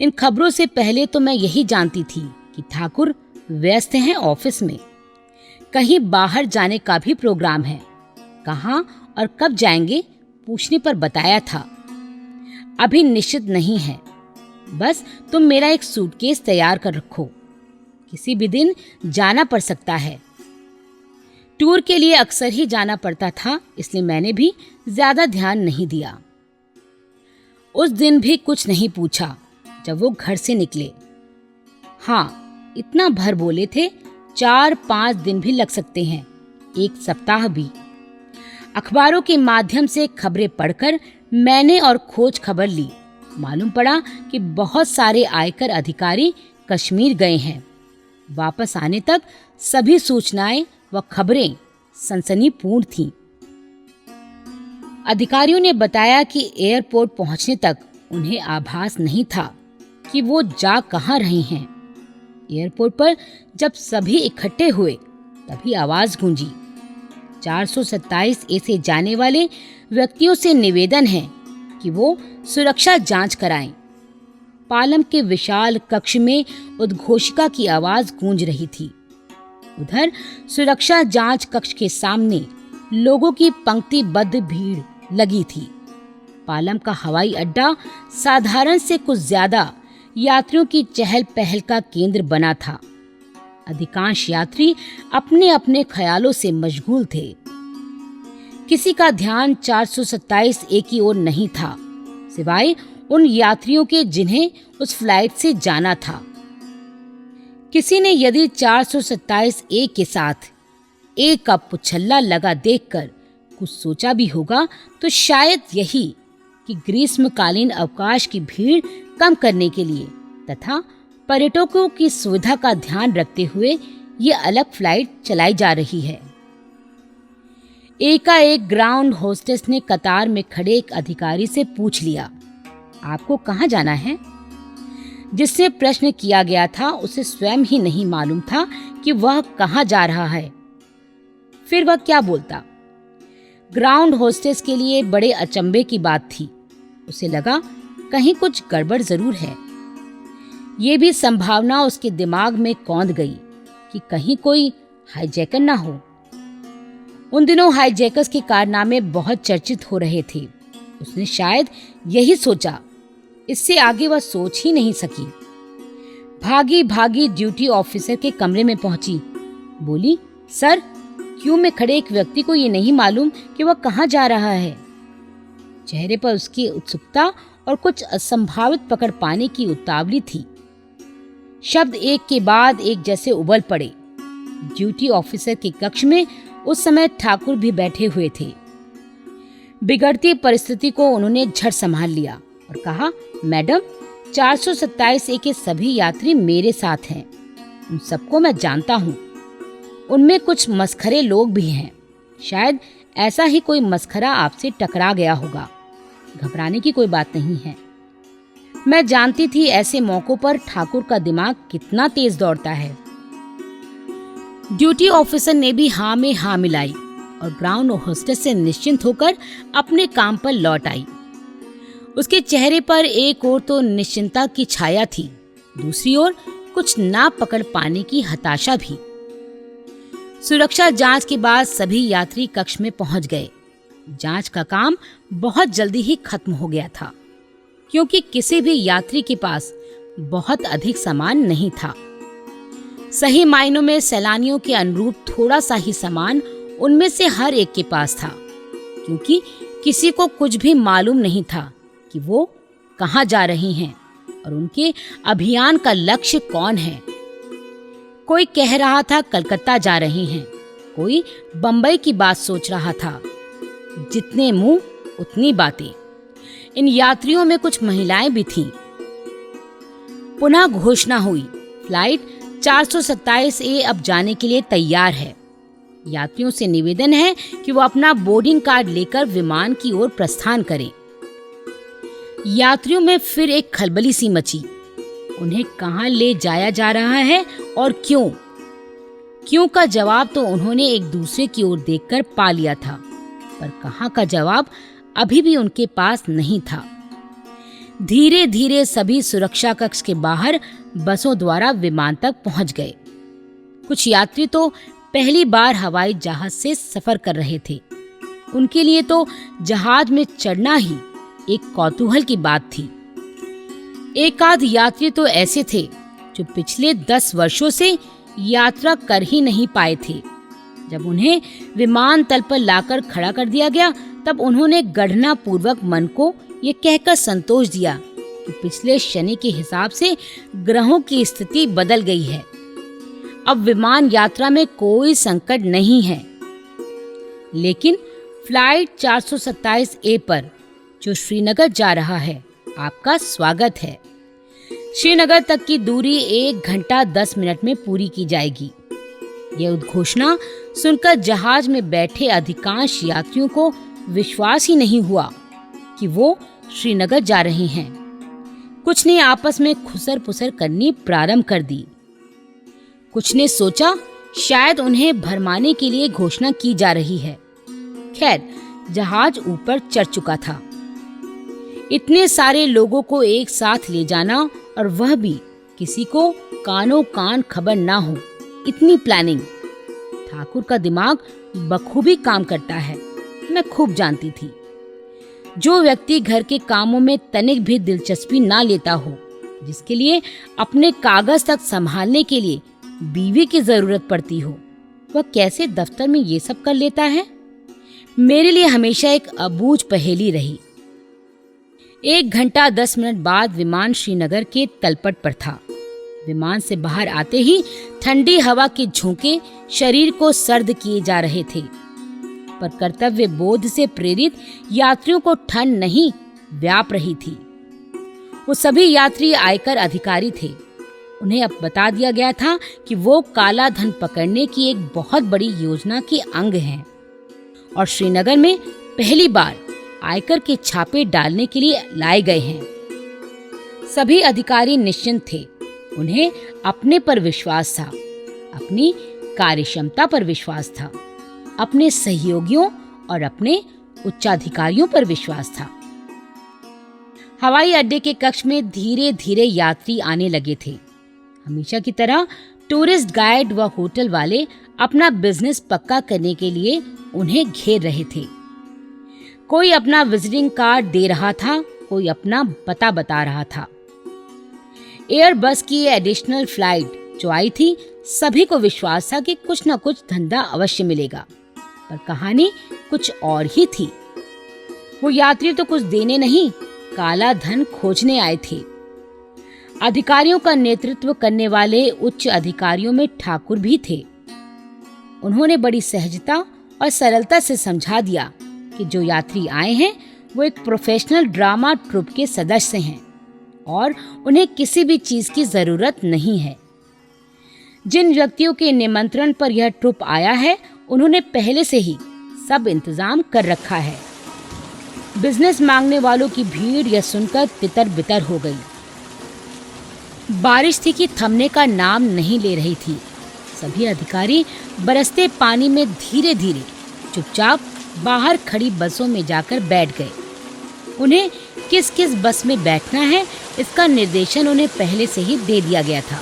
इन खबरों से पहले तो मैं यही जानती थी कि ठाकुर व्यस्त हैं ऑफिस में। कहीं बाहर जाने का भी प्रोग्राम है। कहाँ और कब जाएंगे पूछने पर बताया था अभी निश्चित नहीं है। बस तुम मेरा एक सूटकेस तैयार कर रखो, किसी भी दिन जाना पड़ सकता है। टूर के लिए अक्सर ही जाना पड़ता था, इसलिए मैंने भी ज्यादा ध्यान नहीं दिया। उस दिन भी कुछ नहीं पूछा जब वो घर से निकले। हाँ, इतना भर बोले थे 4-5 दिन भी लग सकते हैं, 1 सप्ताह भी। अखबारों के माध्यम से खबरें पढ़कर मैंने और खोज खबर ली। मालूम पड़ा कि बहुत सारे आयकर अधिकारी कश्मीर गए हैं। वापस आने तक सभी सूचनाएं व खबरें सनसनीपूर्ण थीं। अधिकारियों ने बताया कि एयरपोर्ट पहुंचने तक उन्हें आभास नहीं था कि वो जा कहां रहे हैं। एयरपोर्ट पर जब सभी इकट्ठे हुए तभी आवाज गूंजी, 427 ए से जाने वाले व्यक्तियों से निवेदन है कि वो सुरक्षा जांच कराएं। पालम के विशाल कक्ष में उद्घोषिका की आवाज गूंज रही थी। उधर सुरक्षा जांच कक्ष के सामने लोगों की पंक्तिबद्ध भीड़ लगी थी। पालम का हवाई अड्डा साधारण से कुछ ज्यादा यात्रियों की चहल पहल का केंद्र बना था। अधिकांश यात्री अपने अपने ख्यालों से मशगूल थे। किसी का ध्यान 427 ए की ओर नहीं था, सिवाय उन यात्रियों के जिन्हें उस फ्लाइट से जाना था। किसी ने यदि 427 ए के साथ ए का पुछल्ला लगा देखकर कुछ सोचा भी होगा तो शायद यही कि ग्रीष्मकालीन अवकाश की भीड़ कम करने के लिए तथा पर्यटकों की सुविधा का ध्यान रखते हुए ये अलग फ्लाइट चलाई जा रही है। एकाएक ग्राउंड होस्टेस ने कतार में खड़े एक अधिकारी से पूछ लिया, आपको कहाँ जाना है? जिससे प्रश्न किया गया था उसे स्वयं ही नहीं मालूम था कि वह कहाँ जा रहा है। फिर वह क्या बोलता? ग्राउंड होस्टेस के लिए बड़े अचंभे की बात थी। उसे लगा कहीं कुछ गड़बड़ जरूर है। ये भी संभावना उसके दिमाग में कौंध गई कि कहीं कोई हाईजैकर ना हो। उन दिनों हाईजैकर्स के कारनामे बहुत चर्चित हो रहे थे। उसने शायद यही सोचा। इससे आगे वह सोच ही नहीं सकी। भागी भागी ड्यूटी ऑफिसर के कमरे में पहुंची। बोली, सर, क्यों में खड़े एक व्यक्ति को ये नहीं मालूम कि वह कहाँ जा रहा है। चेहरे पर उसकी उत्सुकता और कुछ असंभावित पकड़ पाने की उतावली थी। शब्द एक के बाद एक जैसे उबल पड़े। ड्यूटी ऑफिसर के कक्ष में उस समय ठाकुर भी बैठे हुए थे। बिगड़ती परिस्थिति को उन्होंने झट संभाल लिया और कहा, मैडम, 427 ए के सभी यात्री मेरे साथ हैं। उन सबको मैं जानता हूँ। उनमें कुछ मस्खरे लोग भी हैं। शायद ऐसा ही कोई मस्खरा आपसे टकरा गया होगा। घबराने की कोई बात नहीं है। मैं जानती थी ऐसे मौकों पर ठाकुर का दिमाग कितना तेज दौड़ता है। ड्यूटी ऑफिसर ने भी हाँ में हाँ मिलाई और ग्राउंड होस्टेस से निश्चिंत होकर अपने काम पर लौट आई। उसके चेहरे पर एक ओर तो निश्चिंता की छाया थी, दूसरी ओर कुछ ना पकड़ पाने की हताशा भी। सुरक्षा जांच के बाद सभी यात्री कक्ष में पहुंच गए। जांच का काम बहुत जल्दी ही खत्म हो गया था, क्योंकि किसी भी यात्री के पास बहुत अधिक सामान नहीं था। सही मायनों में सैलानियों के अनुरूप थोड़ा सा ही सामान उनमें से हर एक के पास था, क्योंकि किसी को कुछ भी मालूम नहीं था कि वो कहाँ जा रही हैं और उनके अभियान का लक्ष्य कौन है। कोई कह रहा था कलकत्ता जा रही हैं, कोई बंबई की बात सोच रहा था। जितने मुंह उतनी बातें। इन यात्रियों में कुछ महिलाएं भी थीं। पुनः घोषणा हुई, फ्लाइट 427 ए अब जाने के लिए तैयार है। यात्रियों से निवेदन है कि वो अपना बोर्डिंग कार्ड लेकर विमान की ओर प्रस्थान करें। यात्रियों में फिर एक खलबली सी मची। उन्हें कहाँ ले जाया जा रहा है और क्यों? क्यों का जवाब तो उन्होंने एक दूसरे की ओर देखकर पा लिया था, पर कहाँ का जवाब अभी भी उनके पास नहीं था। धीरे धीरे सभी सुरक्षा कक्ष के बाहर बसों द्वारा विमान तक पहुंच गए। कुछ यात्री तो पहली बार हवाई जहाज से सफर कर रहे थे। उनके लिए तो जहाज में चढ़ना ही एक कौतूहल की बात थी। एक आध यात्री तो ऐसे थे जो पिछले 10 वर्षों से यात्रा कर ही नहीं पाए थे। जब उन्हें विमानतल पर लाकर खड़ा कर दिया गया, तब उन्होंने गढ़ना पूर्वक मन को ये कहकर संतोष दिया कि पिछले शनि के हिसाब से ग्रहों की स्थिति बदल गई है। अब विमान यात्रा में कोई संकट नहीं है। लेकिन फ्लाइट 427 ए पर जो श्रीनगर जा रहा है, आपका स्वागत है। श्रीनगर तक की दूरी 1 घंटा 10 मिनट में पूरी की जाएगी। यह उद्घोषणा सुनकर जहाज में बैठे अधिकांश यात्रियों को विश्वास ही नहीं हुआ कि वो श्रीनगर जा रहे हैं। कुछ ने आपस में खुसर पुसर करनी प्रारंभ कर दी। कुछ ने सोचा शायद उन्हें भरमाने के लिए घोषणा की जा रही है। खैर, जहाज ऊपर चढ़ चुका था। इतने सारे लोगों को एक साथ ले जाना, और वह भी किसी को कानों कान खबर ना हो, इतनी प्लानिंग। ठाकुर का दिमाग बखूबी काम करता है, मैं खूब जानती थी। जो व्यक्ति घर के कामों में तनिक भी दिलचस्पी ना लेता हो, जिसके लिए अपने कागज तक संभालने के लिए बीवी की जरूरत पड़ती हो, वह कैसे दफ्तर में ये सब कर लेता है? मेरे लिए हमेशा एक अबूझ पहेली रही। 1 घंटा 10 मिनट बाद विमान श्रीनगर के तलपट पर था। विमान से बाहर आते ही ठंडी हवा के झोंके शरीर को सर्द किए जा रहे थे, पर कर्तव्य बोध से प्रेरित यात्रियों को ठंड नहीं व्याप रही थी। वो सभी यात्री आयकर अधिकारी थे। उन्हें अब बता दिया गया था कि वो काला धन पकड़ने की एक बहुत बड़ी योजना के अंग हैं और श्रीनगर में पहली बार आयकर के छापे डालने के लिए लाए गए हैं। सभी अधिकारी निश्चिंत थे। उन्हें अपने पर विश्वास था, अपनी कार्यक्षमता पर विश्वास था, अपने सहयोगियों और अपने उच्चाधिकारियों पर विश्वास था। हवाई अड्डे के कक्ष में धीरे धीरे यात्री आने लगे थे। हमेशा की तरह टूरिस्ट गाइड व होटल वाले अपना बिजनेस पक्का करने के लिए उन्हें घेर रहे थे। कोई अपना विजिटिंग कार्ड दे रहा था, कोई अपना पता बता रहा था। एयरबस की एडिशनल फ्लाइट जो आई थी, सभी को विश्वास था कि कुछ न कुछ धंधा अवश्य मिलेगा, पर कहानी कुछ और ही थी। वो यात्री तो कुछ देने नहीं, काला धन खोजने आए थे। अधिकारियों का नेतृत्व करने वाले उच्च अधिकारियों में ठाकुर भी थे। उन्होंने बड़ी सहजता और सरलता से समझा दिया कि जो यात्री आए हैं वो एक प्रोफेशनल ड्रामा ट्रुप के सदस्य हैं और उन्हें किसी भी चीज की जरूरत नहीं है। जिन व्यक्तियों के निमंत्रण पर यह ट्रुप आया है, उन्होंने पहले से ही सब इंतजाम कर रखा है। बिजनेस मांगने वालों की भीड़ यह सुनकर तितर बितर हो गई। बारिश थी कि थमने का नाम नहीं ले रही थी। सभी अधिकारी बरसते पानी में धीरे धीरे चुपचाप बाहर खड़ी बसों में जाकर बैठ गए। उन्हें किस किस बस में बैठना है, इसका निर्देशन उन्हें पहले से ही दे दिया गया था।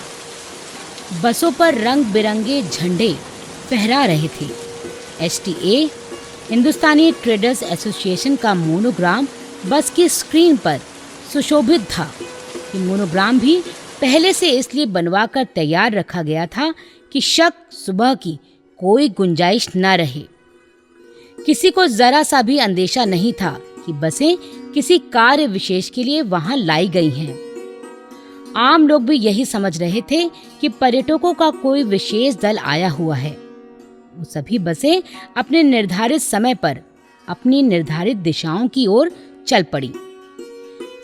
बसों पर रंग बिरंगे झंडे फहरा रहे थे। HTA, हिंदुस्तानी ट्रेडर्स एसोसिएशन का मोनोग्राम बस की स्क्रीन पर सुशोभित था। ये मोनोग्राम भी पहले से इसलिए बनवा कर तैयार रखा गया था कि शक सुबह की कोई गुंजाइश न रहे। किसी को जरा सा भी अंदेशा नहीं था कि बसें किसी कार्य विशेष के लिए वहां लाई गई हैं। आम लोग भी यही समझ रहे थे कि पर्यटकों का कोई विशेष दल आया हुआ है। वो सभी बसें अपने निर्धारित समय पर अपनी निर्धारित दिशाओं की ओर चल पड़ी।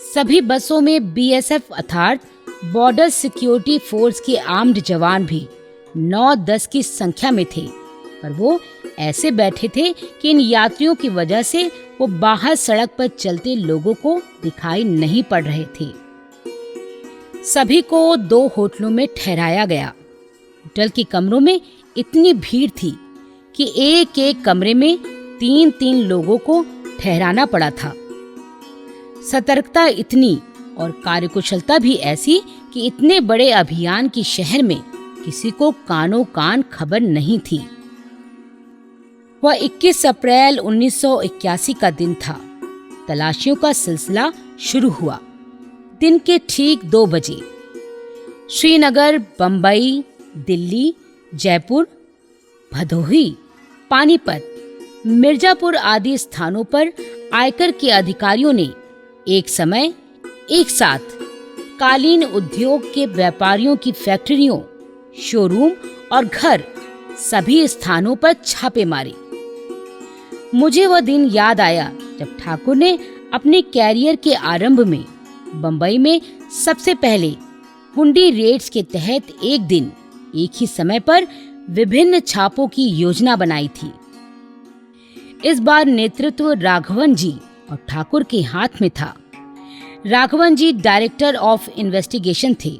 सभी बसों में BSF अर्थात बॉर्डर सिक्योरिटी फोर्स के आर्म्ड जवान भी 9-10 की संख्या में थे, पर वो ऐसे बैठे थे कि इन यात्रियों की वजह से वो बाहर सड़क पर चलते लोगों को दिखाई नहीं पड़ रहे थे। सभी को 2 होटलों में ठहराया गया। होटल के कमरों में इतनी भीड़ थी कि एक एक कमरे में 3-3 लोगों को ठहराना पड़ा था। सतर्कता इतनी और कार्यकुशलता भी ऐसी कि इतने बड़े अभियान की शहर में किसी को कानो कान खबर नहीं थी। वह 21 अप्रैल 1981 का दिन था। तलाशियों का सिलसिला शुरू हुआ। दिन के ठीक 2 बजे श्रीनगर, बंबई, दिल्ली, जयपुर, भदोही, पानीपत, मिर्जापुर आदि स्थानों पर आयकर के अधिकारियों ने एक समय एक साथ कालीन उद्योग के व्यापारियों की फैक्ट्रियों, शोरूम और घर सभी स्थानों पर छापे मारे। मुझे वह दिन याद आया जब ठाकुर ने अपने कैरियर के आरंभ में बंबई में सबसे पहले हुंडी रेड्स के तहत एक दिन एक ही समय पर विभिन्न छापों की योजना बनाई थी। इस बार नेतृत्व राघवन जी और ठाकुर के हाथ में था। राघवन जी डायरेक्टर ऑफ इन्वेस्टिगेशन थे।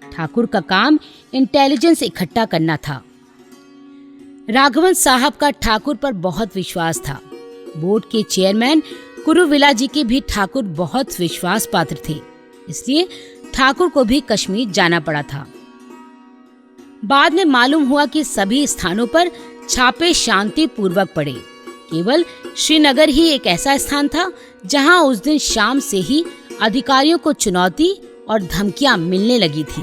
ठाकुर का काम इंटेलिजेंस इकट्ठा करना था। राघवन साहब का ठाकुर पर बहुत विश्वास था। बोर्ड के चेयरमैन कुरुविला जी के भी ठाकुर बहुत विश्वास पात्र थे, इसलिए ठाकुर को भी कश्मीर जाना पड़ा था। बाद में मालूम हुआ कि सभी स्थानों पर छापे शांति पूर्वक पड़े। केवल श्रीनगर ही एक ऐसा स्थान था जहां उस दिन शाम से ही अधिकारियों को चुनौती और धमकियां मिलने लगी थी।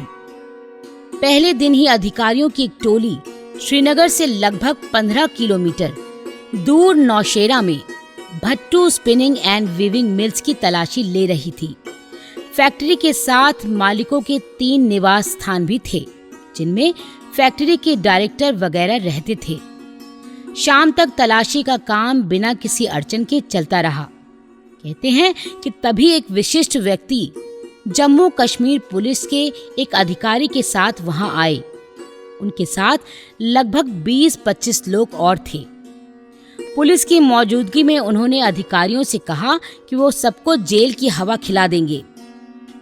पहले दिन ही अधिकारियों की एक टोली श्रीनगर से लगभग 15 किलोमीटर दूर नौशेरा में Bhattu spinning and weaving mills की तलाशी ले रही थी। फैक्ट्री के साथ मालिकों के 3 निवास स्थान भी थे, जिनमें फैक्ट्री के डायरेक्टर वगैरह रहते थे। शाम तक तलाशी का काम बिना किसी अड़चन के चलता रहा। कहते हैं कि तभी एक विशिष्ट व्यक्ति जम्मू कश्मीर पुलिस के एक अधिकारी के साथ वहां आए। उनके साथ लगभग 20-25 लोग और थे। पुलिस की मौजूदगी में उन्होंने अधिकारियों से कहा कि वो सबको जेल की हवा खिला देंगे,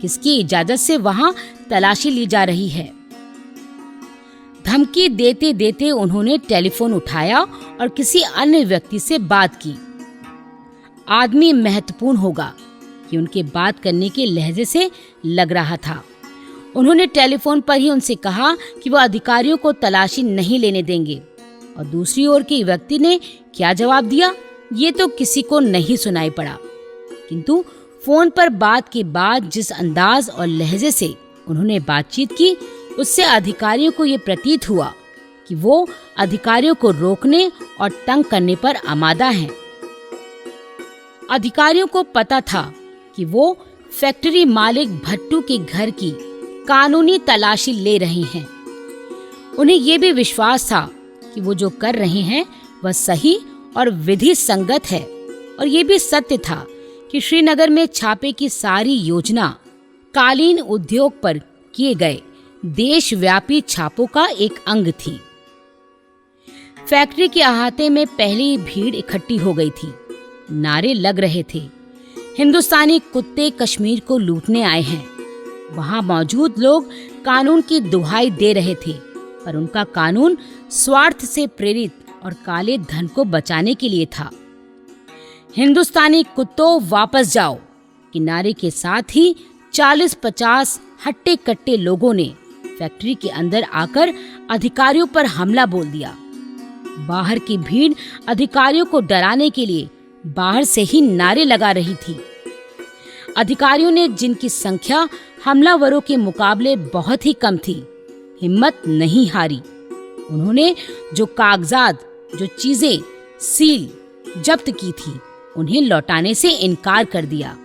किसकी इजाजत से वहां तलाशी ली जा रही है। धमकी देते देते उन्होंने टेलीफोन उठाया और किसी अन्य व्यक्ति से बात की। आदमी महत्वपूर्ण होगा कि उनके बात करने के लहजे से लग रहा था। उन्होंने टेलीफोन पर ही उनसे कहा कि वह अधिकारियों को तलाशी नहीं लेने देंगे, और दूसरी ओर के व्यक्ति ने क्या जवाब दिया ये तो किसी को नहीं सुनाई पड़ा। किंतु फोन पर बात के बाद जिस अंदाज और लहजे से उन्होंने बातचीत की, उससे अधिकारियों को ये प्रतीत हुआ कि वो अधिकारियों को रोकने और तंग करने पर आमादा हैं। अधिकारियों को पता था कि वो फैक्ट्री मालिक भट्टू के घर की कानूनी तलाशी ले रहे हैं। उन्हें ये भी विश्वास था कि वो जो कर रहे हैं वह सही और विधि संगत है, और ये भी सत्य था कि श्रीनगर में छापे की सारी योजना कालीन उद्योग पर किए गए देशव्यापी छापों का एक अंग थी। फैक्ट्री के अहाते में पहले ही भीड़ इकट्ठी हो गई थी। नारे लग रहे थे, हिंदुस्तानी कुत्ते कश्मीर को लूटने आए हैं। वहां मौजूद लोग कानून की दुहाई दे रहे थे, पर उनका कानून स्वार्थ से प्रेरित और काले धन को बचाने के लिए था। हिंदुस्तानी कुत्तों वापस जाओ के नारे के साथ ही 40-50 हट्टे कट्टे लोगों ने फैक्ट्री के अंदर आकर अधिकारियों पर हमला बोल दिया। बाहर की भीड़ अधिकारियों को डराने के लिए बाहर से ही नारे लगा रही थी। अधिकारियों ने, जिनकी संख्या हमलावरों के मुकाबले बहुत ही कम थी, हिम्मत नहीं हारी। उन्होंने जो कागजात, जो चीजें सील जब्त की थी, उन्हें लौटाने से इनकार कर दिया।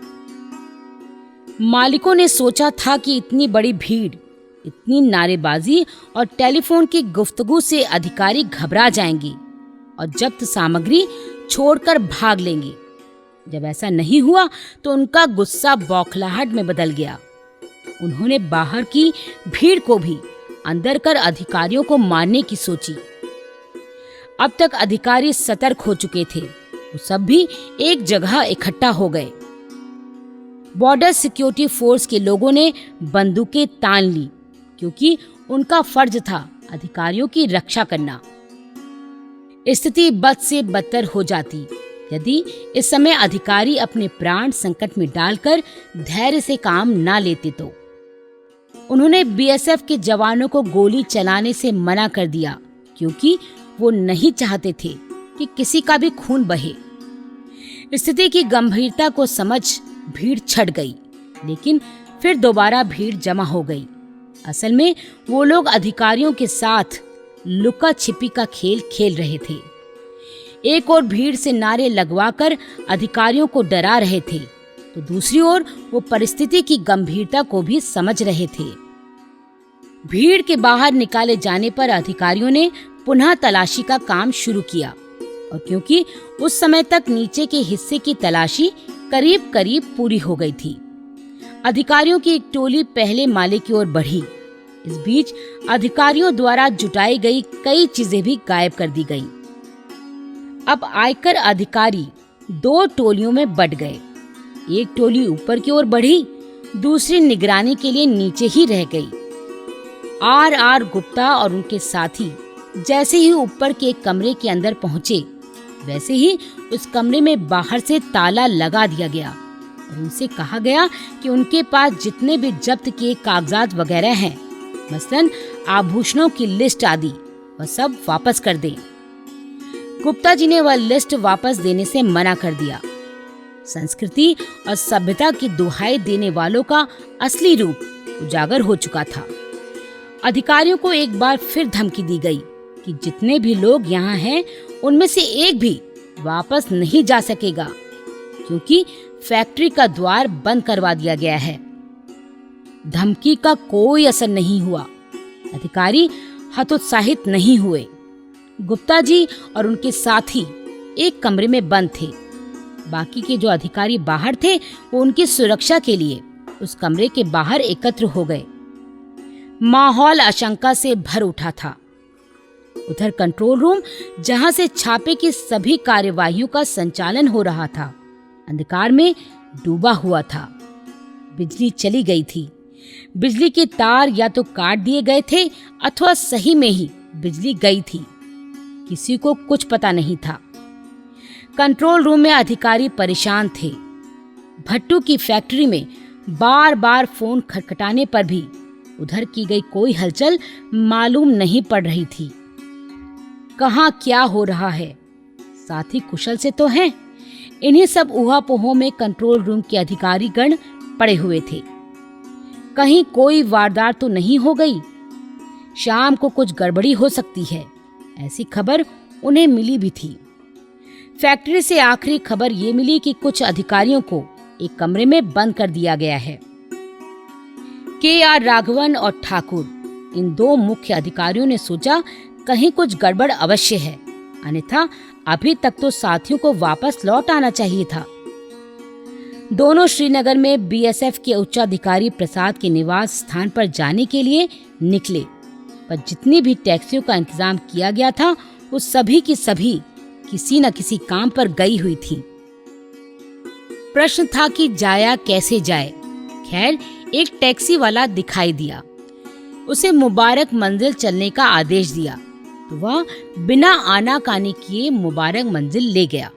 मालिकों ने सोचा था कि इतनी बड़ी भीड़, इतनी नारेबाजी और टेलीफोन की गुफ्तगू से अधिकारी घबरा जाएंगे और जब्त सामग्री छोड़कर भाग लेंगे। जब ऐसा नहीं हुआ तो उनका गुस्सा बौखलाहट में बदल गया। उन्होंने बाहर की भीड़ को भी अंदर कर अधिकारियों को मारने की सोची। अब तक अधिकारी सतर्क हो चुके थे। वो सब भी एक जगह इकट्ठा हो गए। बॉर्डर सिक्योरिटी फोर्स के लोगों ने बंदूकें तान ली, क्योंकि उनका फर्ज था अधिकारियों की रक्षा करना। स्थिति बद से बदतर हो जाती यदि इस समय अधिकारी अपने प्राण संकट में डालकर धैर्य से काम ना लेते तो। उन्होंने बीएसएफ के जवानों को गोली चलाने से मना कर दिया, क्योंकि वो नहीं चाहते थे कि किसी का भी खून बहे। स्थिति की गंभीरता को समझ भीड़ छट गई, लेकिन फिर दोबारा भीड़ जमा हो गई। असल में वो लोग अधिकारियों के साथ लुका छिपी का खेल खेल रहे थे। एक ओर भीड़ से नारे लगवाकर अधिकारियों को डरा रहे थे, तो दूसरी ओर वो परिस्थिति की गंभीरता को भी समझ रहे थे। भीड़ के बाहर निकाले जाने पर अधिकारियों ने पुनः तलाशी का काम शुरू किया, और क्योंकि उस समय तक नीचे के हिस्से की तलाशी करीब करीब पूरी हो गई थी, अधिकारियों की एक टोली पहले माले की ओर बढ़ी। इस बीच अधिकारियों द्वारा जुटाई गई कई चीजें भी गायब कर दी गईं। अब आयकर अधिकारी दो टोलियों में बट गए। एक टोली ऊपर की ओर बढ़ी, दूसरी निगरानी के लिए नीचे ही रह गई। आर गुप्ता और उनके साथी जैसे ही ऊपर के कमरे के अंदर पहुंचे, वैसे ही उस कमरे में बाहर से ताला लगा दिया गया और उनसे कहा गया कि उनके पास जितने भी जब्त किए कागजात वगैरह हैं, मसलन आभूषणों की लिस्ट आदि, वह सब वापस कर दें। गुप्ता जी ने वह लिस्ट वापस देने से मना कर दिया। संस्कृति और सभ्यता की दुहाई देने वालों का असली रूप उजागर हो चुका था। अधिकारियों को एक बार फिर धमकी दी गई कि जितने भी लोग यहाँ हैं, उनमें से एक भी वापस नहीं जा सकेगा, क्योंकि फैक्ट्री का द्वार बंद करवा दिया गया है। धमकी का कोई असर नहीं हुआ। अधिकारी हतोत्साहित नहीं हुए। गुप्ता जी और उनके साथी एक कमरे में बंद थे। बाकी के जो अधिकारी बाहर थे, वो उनकी सुरक्षा के लिए उस कमरे के बाहर एकत्र हो गए। माहौल आशंका से भर उठा था। उधर कंट्रोल रूम, जहां से छापे की सभी कार्यवाहियों का संचालन हो रहा था, अंधकार में डूबा हुआ था। बिजली चली गई थी। बिजली के तार या तो काट दिए गए थे अथवा सही में ही बिजली गई थी। किसी को कुछ पता नहीं था। कंट्रोल रूम में अधिकारी परेशान थे। भट्टू की फैक्ट्री में बार बार फोन खटखटाने पर भी उधर की गई कोई हलचल मालूम नहीं पड़ रही थी। कहाँ क्या हो रहा है? साथी कुशल से तो हैं। इन्हीं सब ऊहापोहों में कंट्रोल रूम के अधिकारी गण पड़े हुए थे। कहीं कोई वारदात तो नहीं हो गई? शाम को कुछ गड़बड़ी हो सकती है, ऐसी खबर उन्हें मिली भी थी। फैक्ट्री से आखिरी खबर ये मिली कि कुछ अधिकारियों को एक कमरे में बंद कर दिया गया है। KR राघवन और ठाकुर, इन दो मुख्य अधिकारियों ने सोचा कहीं कुछ गड़बड़ अवश्य है, अन्यथा अभी तक तो साथियों को वापस लौट आना चाहिए था। दोनों श्रीनगर में BSF के उच्चाधिकारी प्रसाद के निवास स्थान पर जाने के लिए निकले, पर जितनी भी टैक्सियों का इंतजाम किया गया था, वो सभी की सभी किसी न किसी काम पर गई हुई थी। प्रश्न था कि जाया कैसे जाए। खैर, एक टैक्सी वाला दिखाई दिया। उसे मुबारक मंजिल चलने का आदेश दिया, तो वह बिना आनाकानी किए मुबारक मंजिल ले गया।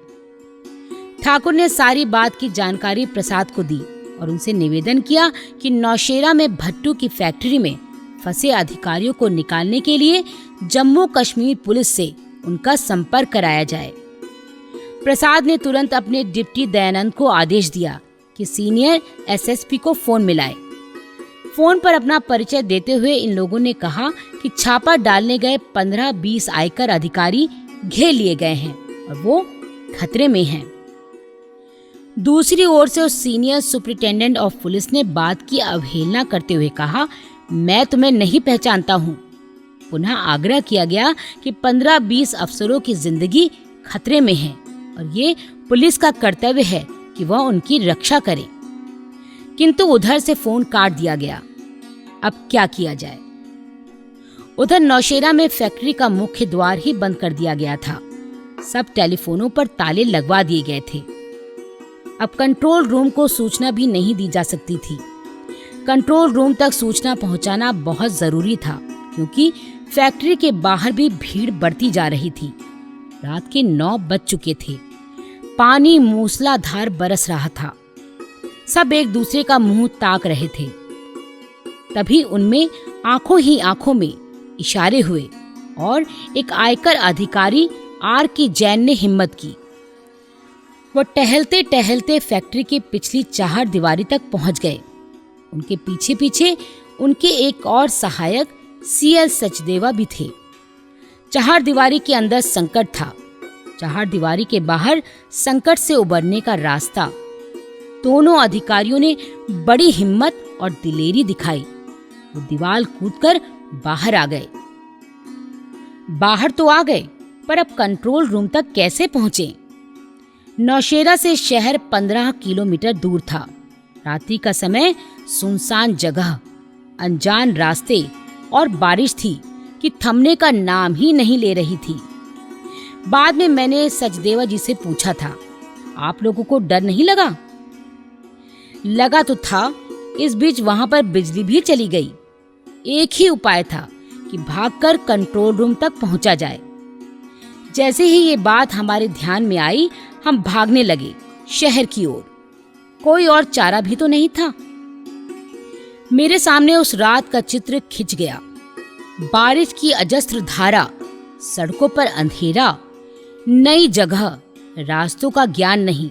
ठाकुर ने सारी बात की जानकारी प्रसाद को दी और उनसे निवेदन किया कि नौशेरा में भट्टू की फैक्ट्री में फंसे अधिकारियों को निकालने के लिए जम्मू कश्मीर पुलिस से उनका संपर्क कराया जाए। प्रसाद ने तुरंत अपने डिप्टी दयानंद को आदेश दिया कि सीनियर SSP को फोन मिलाए। फोन पर अपना परिचय देते हुए इन लोगों ने कहा कि छापा डालने गए 15-20 आयकर अधिकारी घेर लिए गए हैं और वो खतरे में हैं। दूसरी ओर से उस सीनियर सुपरिटेंडेंट ऑफ पुलिस ने बात की अवहेलना करते हुए कहा, मैं तुम्हें नहीं पहचानता हूँ। पुनः आग्रह किया गया कि 15-20 अफसरों की जिंदगी खतरे में है और ये पुलिस का कर्तव्य है कि वह उनकी रक्षा करे। किंतु उधर से फोन काट दिया गया। अब क्या किया जाए? उधर नौशेरा में फैक्ट्री का मुख्य द्वार ही बंद कर दिया गया था। सब टेलीफोनों पर ताले लगवा दिए गए थे। अब कंट्रोल रूम को सूचना भी नहीं दी जा सकती थी। कंट्रोल रूम तक सूचना पहुंचाना बहुत जरूरी था, क्योंकि फैक्ट्री के बाहर भी भीड़ बढ़ती जा रही थी। रात के 9 बज चुके थे। पानी मूसलाधार बरस रहा था। सब एक दूसरे का मुंह ताक रहे थे। तभी उनमें आंखों ही आंखों में इशारे हुए और एक आयकर अधिकारी आर के जैन ने हिम्मत की। वो टहलते टहलते फैक्ट्री की पिछली चारदीवारी तक पहुंच गए। उनके पीछे पीछे उनके एक और सहायक सीएल सचदेवा भी थे। चारदीवारी के अंदर संकट था, चारदीवारी के बाहर संकट से उबरने का रास्ता। दोनों अधिकारियों ने बड़ी हिम्मत और दिलेरी दिखाई। वो दीवार कूदकर बाहर आ गए। बाहर तो आ गए, पर अब कंट्रोल रूम तक कैसे पहुंचे? नौशेरा से शहर 15 किलोमीटर दूर था। रात्रि का समय, सुनसान जगह, अनजान रास्ते और बारिश थी कि थमने का नाम ही नहीं ले रही थी। बाद में मैंने सचदेवा जी से पूछा था, आप लोगों को डर नहीं लगा? लगा तो था। इस बीच वहां पर बिजली भी चली गई। एक ही उपाय था कि भागकर कंट्रोल रूम तक पहुंचा जाए। जैसे ही ये बात हमारे ध्यान में आई, हम भागने लगे शहर की ओर। कोई और चारा भी तो नहीं था। मेरे सामने उस रात का चित्र खिंच गया। बारिश की अजस्त्र धारा, सड़कों पर अंधेरा, नई जगह, रास्तों का ज्ञान नहीं।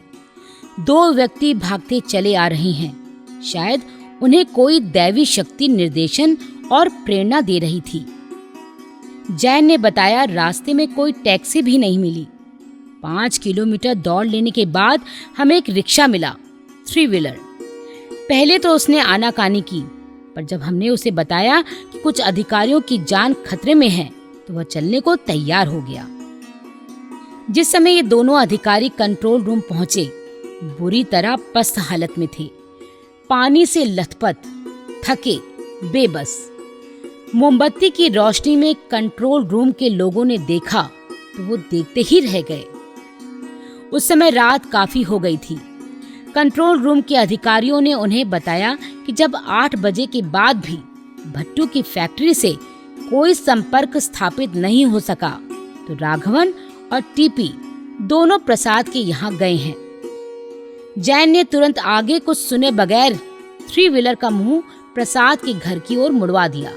2 व्यक्ति भागते चले आ रहे हैं। शायद उन्हें कोई दैवी शक्ति निर्देशन और प्रेरणा दे रही थी। जैन ने बताया, रास्ते में कोई टैक्सी भी नहीं मिली। 5 किलोमीटर दौड़ लेने के बाद हमें एक रिक्शा मिला, 3 व्हीलर। पहले तो उसने आनाकानी की, पर जब हमने उसे बताया कि कुछ अधिकारियों की जान खतरे में है, तो वह चलने को तैयार हो गया। जिस समय ये दोनों अधिकारी कंट्रोल रूम पहुंचे, बुरी तरह पस्त हालत में थे। पानी से लथपथ, थके, बेबस। मोमबत्ती की रोशनी में कंट्रोल रूम के लोगों ने देखा तो वो देखते ही रह गए। उस समय रात काफी हो गई थी। कंट्रोल रूम के अधिकारियों ने उन्हें बताया कि जब 8 बजे के बाद भी भट्टू की फैक्ट्री से कोई संपर्क स्थापित नहीं हो सका, तो राघवन और टीपी दोनों प्रसाद के यहाँ गए हैं। जैन ने तुरंत आगे कुछ सुने बगैर 3 व्हीलर का मुंह प्रसाद के घर की ओर मुड़वा दिया।